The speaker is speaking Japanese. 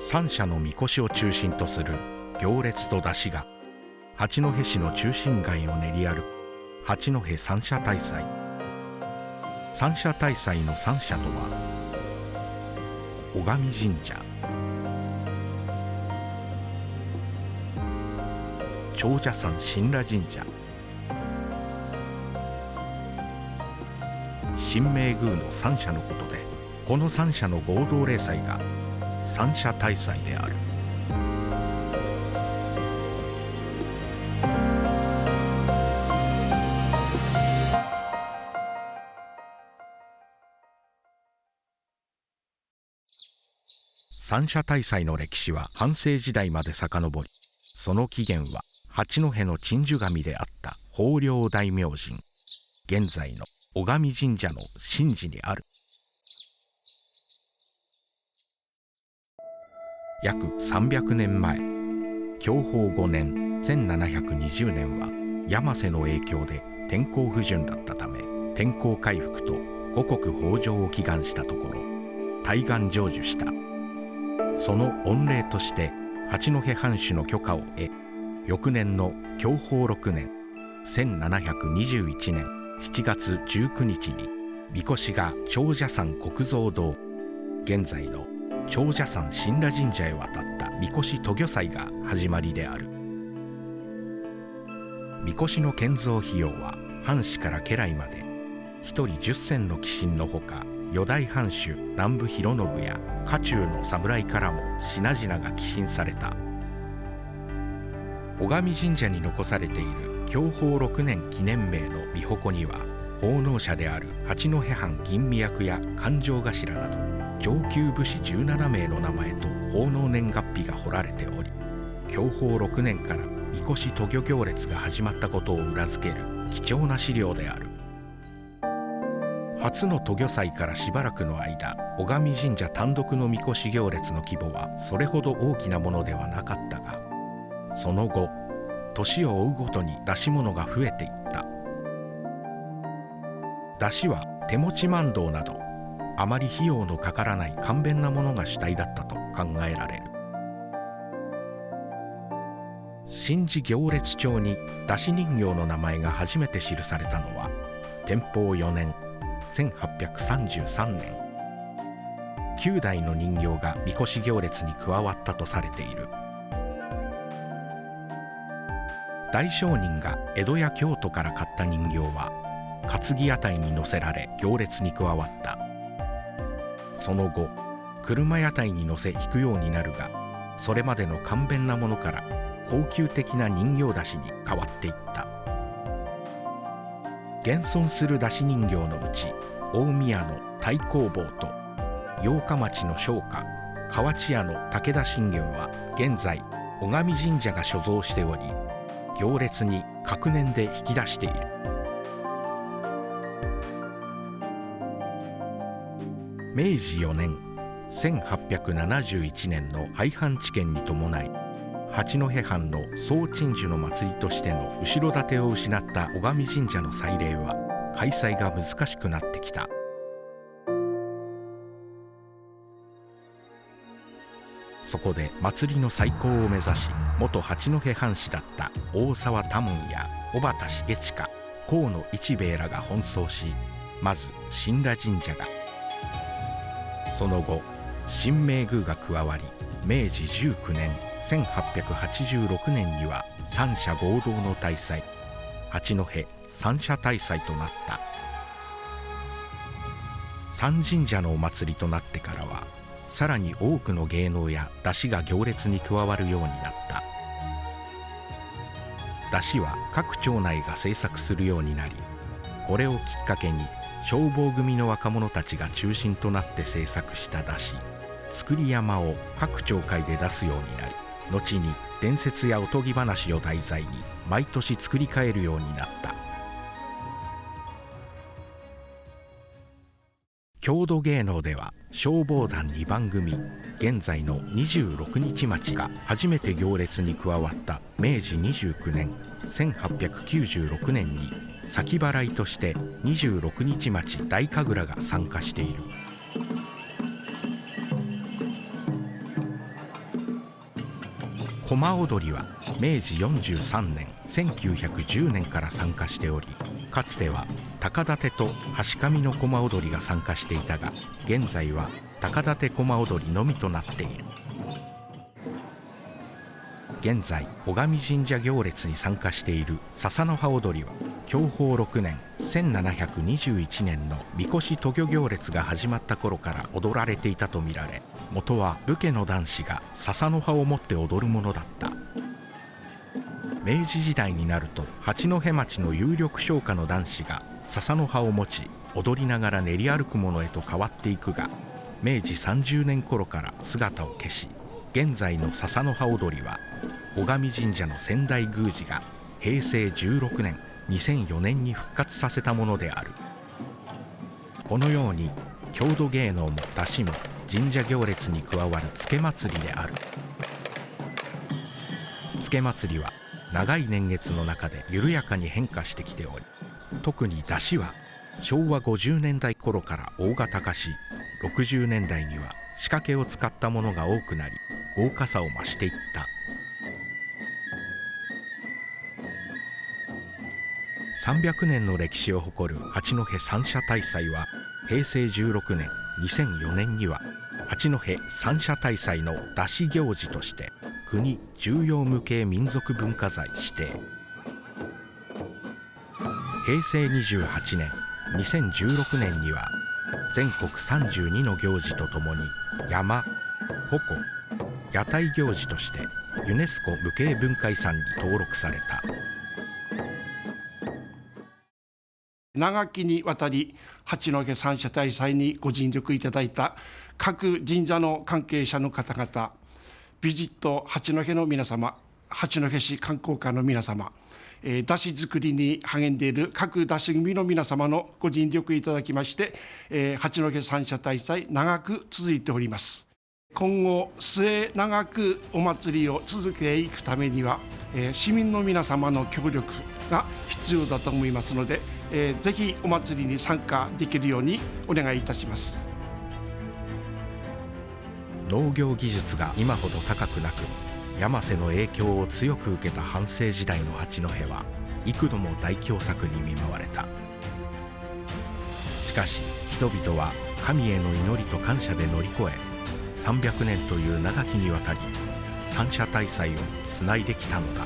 三社の神輿を中心とする行列と山車が八戸市の中心街を練り歩く八戸三社大祭。三社大祭の三社とは、尾上神社、長者山神羅神社、神明宮の三社のことで、この三社の合同例祭が三社大祭である。三社大祭の歴史は藩政時代まで遡り、その起源は八戸の鎮守神であった法領大明神、現在の尾上神社の神事にある。約300年前、享保5年1720年は山瀬の影響で天候不順だったため、天候回復と五穀豊穣を祈願したところ大願成就した。その御礼として八戸藩主の許可を得、翌年の享保6年1721年7月19日に神輿が長者山国蔵堂、現在の長者山神羅神社へ渡った神輿渡御祭が始まりである。神輿の建造費用は藩士から家来まで1人10銭の寄進のほか、四代藩主南部弘信や家中の侍からも品々が寄進された。尾上神社に残されている享保6年記念名の神鉾には、奉納者である八戸藩吟味役や勘定頭など上級武士17名の名前と奉納年月日が彫られており、享保6年から神輿渡御行列が始まったことを裏付ける貴重な資料である。初の渡御祭からしばらくの間、尾上神社単独の神輿行列の規模はそれほど大きなものではなかったが、その後年を追うごとに出し物が増えていった。出汁は手持ち万灯などあまり費用のかからない簡便なものが主体だったと考えられる。神事行列帳に出汁人形の名前が初めて記されたのは天保4年1833年、9代の人形が神輿行列に加わったとされている。大商人が江戸や京都から買った人形は担ぎ屋台に乗せられ行列に加わった。その後車屋台に乗せ引くようになるが、それまでの簡便なものから高級的な人形出しに変わっていった。現存する出し人形のうち、大宮の太公坊と八日町の商家河内屋の武田信玄は現在尾上神社が所蔵しており、行列に隔年で引き出している。明治4年1871年の廃藩置県に伴い、八戸藩の総鎮守の祭りとしての後ろ盾を失った尾上神社の祭礼は開催が難しくなってきた。そこで祭りの再興を目指し、元八戸藩士だった大沢多門や小畑重親、河野一兵衛らが奔走し、まず神羅神社が、その後神明宮が加わり、明治19年1886年には三社合同の大祭、八戸三社大祭となった。三神社のお祭りとなってからは、さらに多くの芸能や出汁が行列に加わるようになった。出汁は各町内が制作するようになり、これをきっかけに消防組の若者たちが中心となって制作した出汁作り山を各町会で出すようになり、後に伝説やおとぎ話を題材に毎年作り変えるようになった。郷土芸能では消防団2番組、現在の26日町が初めて行列に加わった明治29年1896年に先払いとして26日町大神楽が参加している。駒踊りは明治43年1910年から参加しており、かつては高立と橋上の駒踊りが参加していたが、現在は高立駒踊りのみとなっている。現在尾上神社行列に参加している笹の葉踊りは、享保6年1721年の神輿渡御行列が始まった頃から踊られていたとみられ、元は武家の男子が笹の葉を持って踊るものだった。明治時代になると八戸町の有力商家の男子が笹の葉を持ち踊りながら練り歩くものへと変わっていくが、明治30年頃から姿を消し、現在の笹の葉踊りは尾上神社の先代宮司が平成16年2004年に復活させたものである。このように郷土芸能も出汁も神社行列に加わるつけ祭りである。つけ祭りは長い年月の中で緩やかに変化してきており、特に出汁は昭和50年代頃から大型化し、60年代には仕掛けを使ったものが多くなり、豪華さを増していった。300年の歴史を誇る八戸三社大祭は、平成16年2004年には八戸三社大祭の出汁行事として国重要無形民族文化財指定。平成28年2016年には全国32の行事とともに山、鉾、屋台行事としてユネスコ無形文化遺産に登録された。長きにわたり八戸三社大祭にご尽力いただいた各神社の関係者の方々、ビジット八戸の皆様、八戸市観光課の皆様、出汁作りに励んでいる各出汁組の皆様のご尽力いただきまして、八戸三社大祭長く続いております。今後末永くお祭りを続けていくためには、市民の皆様の協力が必要だと思いますので、ぜひお祭りに参加できるようにお願いいたします。農業技術が今ほど高くなく、山瀬の影響を強く受けた半世時代の八戸は幾度も大凶作に見舞われた。しかし人々は神への祈りと感謝で乗り越え、300年という長きにわたり三社大祭をつないできたのだ。